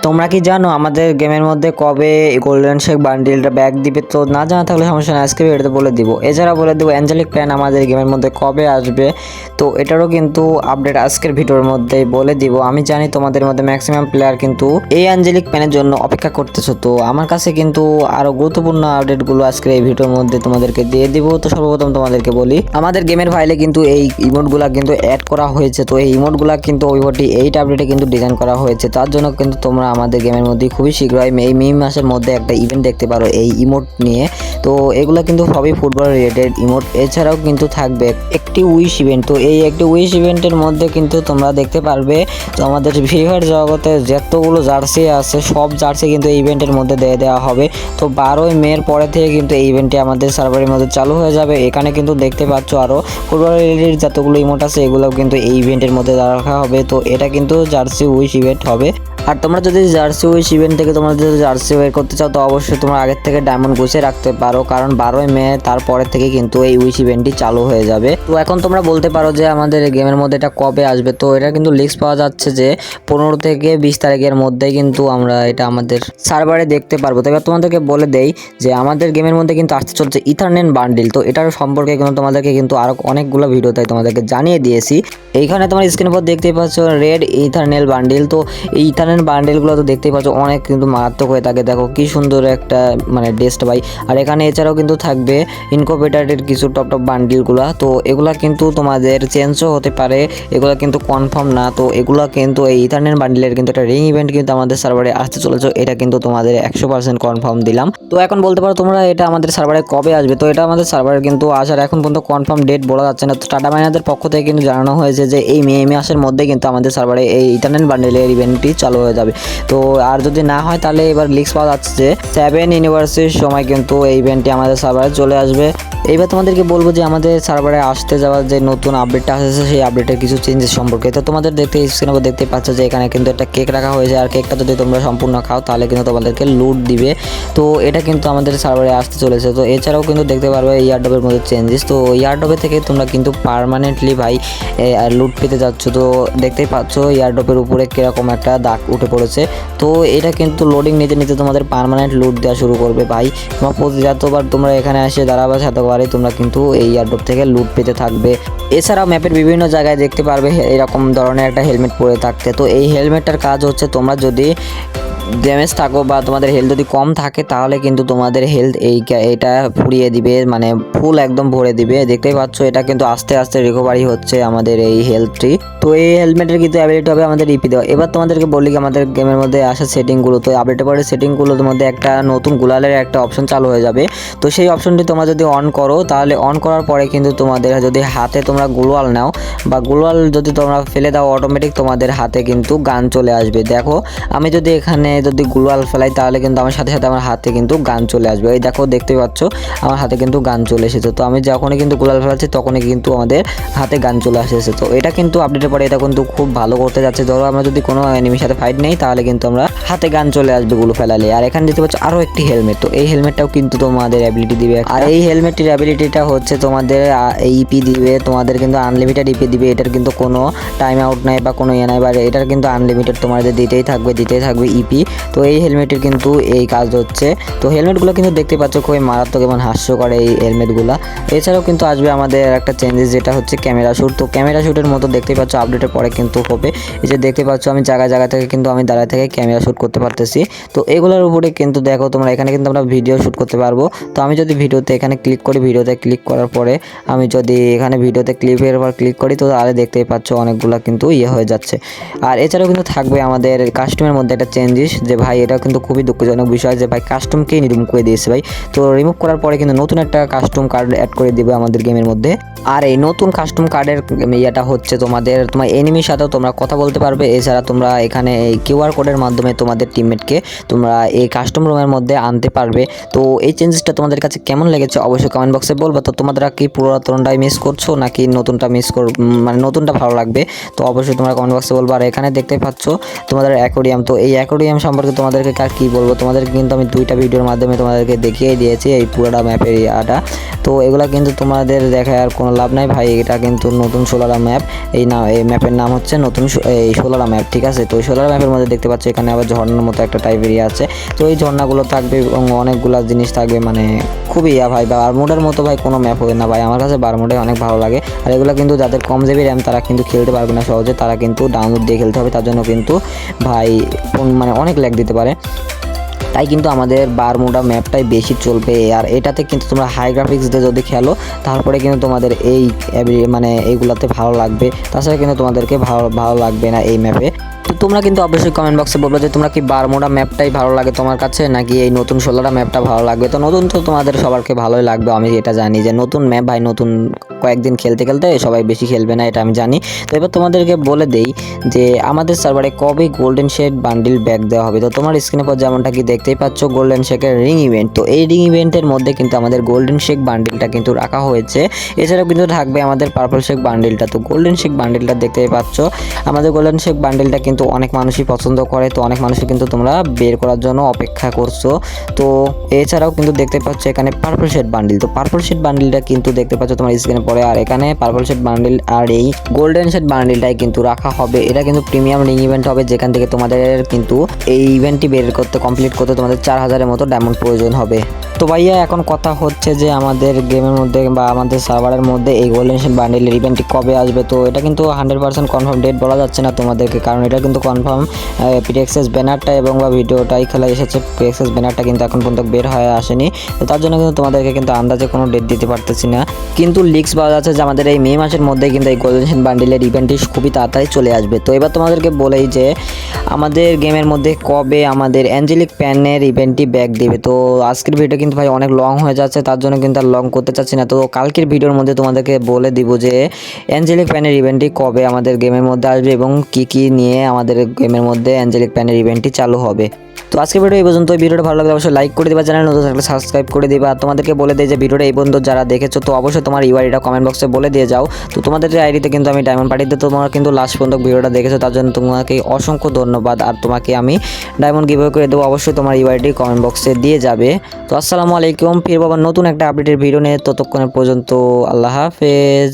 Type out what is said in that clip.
তোমরা কি জানো আমাদের গেমের মধ্যে কবে গোল্ডেন শেক বান্ডিলটা ব্যাক দিবে? তো না জানা থাকলে সমস্যা নেই, আজকে ভিডিওতে বলে দিব। এছাড়া বলে দেবো অ্যাঞ্জেলিক প্যান আমাদের গেমের মধ্যে কবে আসবে, তো এটারও কিন্তু আপডেট আজকের ভিডিওর মধ্যেই বলে দিব। আমি জানি তোমাদের মধ্যে ম্যাক্সিমাম প্লেয়ার কিন্তু এই অ্যাঞ্জেলিক প্যানের জন্য অপেক্ষা করতেছো, তো আমার কাছে কিন্তু আরো গুরুত্বপূর্ণ আপডেটগুলো আজকের এই ভিডিওর মধ্যে তোমাদেরকে দিয়ে দিব। তো সর্বপ্রথম তোমাদেরকে বলি, আমাদের গেমের ফাইলে কিন্তু এই ইমোটগুলা কিন্তু অ্যাড করা হয়েছে। তো এই ইমোটগুলা কিন্তু ওইভটি 8 আপডেটে কিন্তু ডিজাইন করা হয়েছে। তার জন্য কিন্তু তোমরা আমাদের গেমের মধ্যে খুবই শীঘ্রই এই মে মাসের মধ্যে একটা ইভেন্ট দেখতে পারো এই ইমোট নিয়ে। তো এগুলো কিন্তু সবই ফুটবল রিলেটেড ইমোট। এছাড়াও কিন্তু থাকবে একটি উইশ ইভেন্ট। তো এই একটি উইশ ইভেন্টের মধ্যে কিন্তু তোমরা দেখতে পারবে তো আমাদের ফ্রি ফায়ার জগতে যতগুলো জার্সি আছে সব জার্সি কিন্তু এই ইভেন্টের মধ্যে দিয়ে দেওয়া হবে। তো 12ই মের পরে থেকে কিন্তু এই ইভেন্টটি আমাদের সার্ভারের মধ্যে চালু হয়ে যাবে। এখানে কিন্তু দেখতে পাচ্ছ আরও ফুটবল রিলেটেড যতগুলো ইমোট আছে এগুলোও কিন্তু এই ইভেন্টের মধ্যে রাখা হবে। তো এটা কিন্তু জার্সি উইশ ইভেন্ট হবে। আর তোমরা যদি জার্সি উইশ ইভেন্ট থেকে তোমরা যদি জার্সি বের করতে চাও তো অবশ্যই তোমরা আগের থেকে ডায়মন্ড গুছিয়ে রাখতে পারো, কারণ 12ই মে তারপরের থেকে কিন্তু এই উইশ ইভেন্টটি চালু হয়ে যাবে। তো এখন তোমরা বলতে পারো যে আমাদের গেমের মধ্যে এটা কবে আসবে, তো এটা কিন্তু লিস্ট পাওয়া যাচ্ছে যে 15 থেকে 20 তারিখের মধ্যে কিন্তু আমরা এটা আমাদের সার্ভারে দেখতে পারবো। তো এবার তোমাদেরকে বলে দেই যে আমাদের গেমের মধ্যে কিন্তু আসতে চলছে ইথারনেট বান্ডিল। তো এটার সম্পর্কে কিন্তু তোমাদেরকে কিন্তু আরো অনেকগুলো ভিডিওতে তোমাদেরকে জানিয়ে দিয়েছি। এইখানে তোমার স্ক্রিনের উপর দেখতেই পাচ্ছ রেড ইথারনেল বান্ডিল। তো এই ইথারনেল বান্ডিলগুলো তো দেখতেই পাচ্ছ অনেক কিন্তু মারাত্মক হয়ে থাকে। দেখো কি সুন্দর একটা মানে ডেস্ট ভাই। আর এখানে এছাড়াও কিন্তু থাকবে ইনকোভেটারের কিছু টপ বান্ডিলগুলো। তো এগুলা কিন্তু তোমাদের চেঞ্জও হতে পারে, এগুলা কিন্তু কনফার্ম না। তো এগুলা কিন্তু এই ইথারনেল বান্ডিলের কিন্তু একটা রিং ইভেন্ট কিন্তু আমাদের সার্ভারে আসতে চলেছে, এটা কিন্তু তোমাদের 100% কনফার্ম দিলাম। তো এখন বলতে পারো তোমরা এটা আমাদের সার্ভারে কবে আসবে। তো এটা আমাদের সার্ভারে কিন্তু আসার এখন পর্যন্ত কনফার্ম ডেট বলা যাচ্ছে না। তো টাটা মাইনারদের পক্ষ থেকে কিন্তু জানানো হয়েছে যে এই মে মাসের মধ্যে কিন্তু আমাদের সার্ভারে এই ইথারনেল বান্ডিলের ইভেন্টটি চালু হয়ে যাবে। তো আর যদি না হয় তাহলে এবার লিস্ট পাওয়া যাচ্ছে যে 7 ইউনিভার্সিটির সময় কিন্তু এই ইভেন্টটি আমাদের সার্ভারে চলে আসবে। এইবার তোমাদেরকে বলবো যে আমাদের সার্ভারে আসতে যাওয়ার যে নতুন আপডেটটা আসছে সেই আপডেটের কিছু চেঞ্জেস সম্পর্কে। তো তোমাদের স্ক্রিনে দেখতে পাচ্ছ যে এখানে কিন্তু একটা কেক রাখা হয়েছে, আর কেকটা যদি তোমরা সম্পূর্ণ খাও তাহলে কিন্তু তোমাদেরকে লুট দিবে। তো এটা কিন্তু আমাদের সার্ভারে আসতে চলেছে। তো এছাড়াও কিন্তু দেখতে পারবে ইয়ারডবের মধ্যে চেঞ্জেস। তো ইয়ারডবে থেকে তোমরা কিন্তু পার্মানেন্টলি ভাই লুট পেতে যাচ্ছ। তো দেখতেই পাচ্ছ ইয়ারডবের উপরে কিরকম একটা দাগ উঠে পড়েছে। তো এটা কিন্তু লোডিং নিতে নিতে তোমাদের পার্মানেন্ট লুট দেওয়া শুরু করবে ভাই। তোমার যতবার তোমরা এখানে এসে দাঁড়াবে ততবারই তোমরা কিন্তু এই ইয়ারড্রপ থেকে লুট পেতে থাকবে। এছাড়াও ম্যাপের বিভিন্ন জায়গায় দেখতে পারবে এরকম ধরনের একটা হেলমেট পরে থাকতে। তো এই হেলমেটটার কাজ হচ্ছে তোমরা যদি ড্যামেজ থাকো বা তোমাদের হেলথ যদি কম থাকে তাহলে কিন্তু তোমাদের হেলথ এইটা ফুরিয়ে দিবে, মানে ফুল একদম ভরে দিবে। দেখতেই পাচ্ছ এটা কিন্তু আস্তে আস্তে রিকভারি হচ্ছে আমাদের এই হেলথটি। তো এই হেলমেটের কিন্তু অ্যাবিলিটি হবে আমাদের ইপি দেওয়া। এবার তোমাদেরকে বলি আমাদের গেমের মধ্যে আসা সেটিংগুলো। তো আপডেটের পরে সেটিংগুলোর মধ্যে একটা নতুন গুলালের একটা অপশন চালু হয়ে যাবে। তো সেই অপশনটি তোমরা যদি অন করো তাহলে অন করার পরে কিন্তু তোমাদের যদি হাতে তোমরা গ্লোয়াল নাও বা গ্লোয়াল যদি তোমরা ফেলে দাও অটোমেটিক তোমাদের হাতে কিন্তু গান চলে আসবে। দেখো আমি যদি এখানে যদি গ্লোয়াল ফেলাই তাহলে কিন্তু আমার সাথে সাথে আমার হাতে কিন্তু গান চলে আসবে। এই দেখো দেখতে পাচ্ছ আমার হাতে কিন্তু গান চলে এসেছে। তো আমি যখনই কিন্তু গ্লোয়াল ফেলাচ্ছি তখনই কিন্তু আমাদের হাতে গান চলে আসেছে। তো এটা কিন্তু আপডেটের পরে এটা কিন্তু খুব ভালো করতে যাচ্ছে। ধরো আমরা যদি কোনো এনিমির সাথে ফাইট নেই তাহলে কিন্তু আমরা হাতে গান চলে আসবে গুলো ফেলালে। আর এখানে দেখতে পাচ্ছ আরও একটি হেলমেট। তো এই হেলমেটটাও কিন্তু তোমাদের অ্যাবিলিটি দিবে। আর এই হেলমেটটির অ্যাবিলিটিটা হচ্ছে তোমাদের ইপি দিবে, তোমাদের কিন্তু আনলিমিটেড ইপি দিবে। এটার কিন্তু কোনো টাইম আউট নাই বা কোনো ইয়ে নাই, বা এটার কিন্তু আনলিমিটেড তোমাদের দিতেই থাকবে ইপি। তো এই হেলমেটের কিন্তু এই কাজ হচ্ছে। তো হেলমেটগুলো কিন্তু দেখতে পাচ্ছ খুবই মারাত্মক এবং হাস্যকর এই হেলমেটগুলো। এছাড়াও কিন্তু আসবে আমাদের একটা চেঞ্জেস যেটা হচ্ছে ক্যামেরা শ্যুট। তো ক্যামেরা শ্যুটের মতো দেখতে পাচ্ছ আপডেটের পরে কিন্তু হবে। এই যে দেখতে পাচ্ছ আমি জায়গা থেকে কিন্তু আমি দাঁড়ায় থেকে ক্যামেরা শ্যুট করতে পারতেছি। তো এগুলোর উপরে কিন্তু দেখো তোমরা এখানে কিন্তু আমরা ভিডিও শ্যুট করতে পারবো। তো আমি যদি ভিডিওতে এখানে ক্লিক করি, ভিডিওতে ক্লিক করার পরে আমি যদি এখানে ভিডিওতে ক্লিপের উপর ক্লিক করি তো তাহলে দেখতেই পাচ্ছ অনেকগুলো কিন্তু হয়ে যাচ্ছে। আর এছাড়াও কিন্তু থাকবে আমাদের কাস্টমের মধ্যে একটা চেঞ্জেস যে ভাই এটা কিন্তু খুবই দুঃখজনক বিষয় যে ভাই কাস্টমকেই রিমুভ করে দিয়েছে ভাই। তো রিমুভ করার পরে কিন্তু নতুন একটা কাস্টম কার্ড অ্যাড করে দিবে আমাদের গেমের মধ্যে। আর এই নতুন কাস্টম কার্ডের ইয়েটা হচ্ছে তোমার এনিমির সাথেও তোমরা কথা বলতে পারবে। এছাড়া তোমরা এখানে এই কিউআর কোডের মাধ্যমে তোমাদের টিমমেটকে তোমরা এই কাস্টম রুমের মধ্যে আনতে পারবে। তো এই চেঞ্জেসটা তোমাদের কাছে কেমন লেগেছে অবশ্যই কমেন্ট বক্সে বলবো। তো তোমরা কি পুরাতনটাই মিস করছো নাকি নতুনটা মানে নতুনটা ভালো লাগবে, তো অবশ্যই তোমরা কমেন্ট বক্সে বলবো। আর এখানে দেখতে পাচ্ছ তোমাদের অ্যাকোরিয়াম। তো এই অ্যাকোরিয়াম সম্পর্কে তোমাদেরকে আর কি বলবো, তোমাদেরকে কিন্তু আমি 2টা ভিডিওর মাধ্যমে তোমাদেরকে দেখিয়ে দিয়েছি এই পুরোটা ম্যাপের এরিয়াটা। তো এগুলা কিন্তু তোমাদের দেখায় আর কোনো লাভ নাই ভাই, এটা কিন্তু নতুন সোলারা ম্যাপ। এই ম্যাপের নাম হচ্ছে নতুন এই সোলারা ম্যাপ, ঠিক আছে। তো এই সোলারা ম্যাপের মধ্যে দেখতে পাচ্ছ এখানে আবার ঝর্ণার মতো একটা টাইপ এরিয়া আছে। তো এই ঝর্ণাগুলো থাকবে এবং অনেকগুলো জিনিস থাকবে, মানে খুবই ভাই। বারমুডার মতো ভাই কোনো ম্যাপ হবে না ভাই, আমার কাছে বারমুডাই অনেক ভালো লাগে। আর এগুলো কিন্তু যাদের কম জিবি র্যাম তারা কিন্তু খেলতে পারবে না সহজে, তারা কিন্তু ডাউনলোড দিয়ে খেলতে হবে, তার জন্য কিন্তু ভাই ফোন মানে অনেক ল্যাগ দিতে পারে। তাই কিন্তু আমাদের বারমুডা ম্যাপটাই বেশি চলবে। আর এটাতে কিন্তু তোমরা হাই গ্রাফিক্স দিয়ে যদি খেলো তারপরে কিন্তু তোমাদের এই মানে এইগুলাতে ভালো লাগবে, তাছাড়া কিন্তু তোমাদেরকে ভালো লাগবে না এই ম্যাপে। তো তোমরা কিন্তু অবশ্যই কমেন্ট বক্সে বলবে যে তোমরা কি বারমুডা ম্যাপটাই ভালো লাগে তোমার কাছে, নাকি এই নতুন সোলারা ম্যাপটা ভালো লাগবে। তো নতুন তো তোমাদের সবারকে ভালোই লাগবে, আমি এটা জানি যে নতুন ম্যাপ ভাই, নতুন কয়েকদিন খেলতে খেলতে সবাই বেশি খেলবে না, এটা আমি জানি। তো এবার তোমাদেরকে বলে দেই যে আমাদের সার্ভারে কবে গোল্ডেন শেড বান্ডিল ব্যাক দেওয়া হবে। তো তোমার স্ক্রিনের পর যেমনটা কি দেখতেই পাচ্ছ গোল্ডেন শেকের রিং ইভেন্ট। তো এই রিং ইভেন্টের মধ্যে কিন্তু আমাদের গোল্ডেন শেক বান্ডিলটা কিন্তু রাখা হয়েছে, এছাড়াও কিন্তু থাকবে আমাদের পার্পল শেক বান্ডিলটা। তো গোল্ডেন শেক বান্ডিলটা দেখতেই পাচ্ছ, আমাদের গোল্ডেন শেক বান্ডিলটা কিন্তু অনেক মানুষই পছন্দ করে, তো অনেক মানুষই কিন্তু তোমরা বের করার জন্য অপেক্ষা করছো। তো এছাড়াও কিন্তু দেখতে পাচ্ছ এখানে পার্পল শেড বান্ডিল। তো পার্পল শেড বান্ডিলটা কিন্তু দেখতে পাচ্ছ তোমার স্ক্রিনে পরে, আর এখানে পার্পল শেড বান্ডিল আর এই গোল্ডেন শেড বান্ডিলটাই কিন্তু রাখা হবে। এটা কিন্তু প্রিমিয়াম রিং ইভেন্ট হবে, যেখান থেকে তোমাদের কিন্তু এই ইভেন্টটি কমপ্লিট করতে তোমাদের 4000-এর মতো ডায়মন্ড প্রয়োজন হবে। তো ভাইয়া এখন কথা হচ্ছে যে আমাদের গেমের মধ্যে বা আমাদের সার্ভারের মধ্যে এই গোল্ডেন শেড বান্ডিলের ইভেন্টটি কবে আসবে। তো এটা কিন্তু 100% কনফার্ম ডেট বলা যাচ্ছে না তোমাদেরকে, কারণ এটা কিন্তু কনফার্ম পিডিএক্সএস ব্যানারটা এবং বা ভিডিওটাই খেলা এসেছে, পিডিএক্সএস ব্যানারটা কিন্তু এখন পর্যন্ত বের হয়ে আসেনি। তো তার জন্য কিন্তু তোমাদেরকে কিন্তু আন্দাজে কোনো ডেট দিতে পারতেছি না, কিন্তু লিক্স পাওয়া যাচ্ছে যে আমাদের এই মে মাসের মধ্যে কিন্তু এই গোল্ডেন শেড বান্ডিলের ইভেন্টটি খুবই তাড়াতাড়ি চলে আসবে। তো এবার তোমাদেরকে বলেই যে আমাদের গেমের মধ্যে কবে আমাদের অ্যাঞ্জেলিক প্যানের ইভেন্টটি ব্যাক দেবে। তো আজকের ভিডিও কিন্তু ভাই অনেক লং হয়ে যাচ্ছে, তার জন্য কিন্তু আর লং করতে চাচ্ছি না। তো কালকের ভিডিওর মধ্যে তোমাদেরকে বলে দিব যে অ্যাঞ্জেলিক প্যানের ইভেন্টটি কবে আমাদের গেমের মধ্যে আসবে এবং কি নিয়ে আমাদের গেমের মধ্যে অ্যাঞ্জেলিক প্যানের ইভেন্টটি চালু হবে। তো আজকের ভিডিও এই পর্যন্ত। ভিডিওটা ভালো লাগলে অবশ্যই লাইক করে দিবা, চ্যানেল নতুন থাকলে সাবস্ক্রাইব করে দিবা। আর তোমাদেরকে বলে দেয় যে ভিডিওটা এই পর্যন্ত যারা দেখেছো তো অবশ্যই তোমার ইউআইডিটা কমেন্ট বক্সে বলে দিয়ে যাও। তো তোমাদের আইডিতে কিন্তু আমি ডায়মন্ড পাঠিয়ে দিই, তোমরা কিন্তু লাস্ট পর্যন্ত ভিডিওটা দেখেছো, তার জন্য তোমাকে অসংখ্য ধন্যবাদ। আর তোমাকে আমি ডায়মন্ড গিভঅ্যাওয়ে করে দেবো, অবশ্যই তোমার ইউআইডি কমেন্ট বক্সে দিয়ে যাবে। তো আসসালামু আলাইকুম, ফির বাবা নতুন একটা আপডেটের ভিডিও নিয়ে, ততক্ষণের পর্যন্ত আল্লাহ হাফেজ।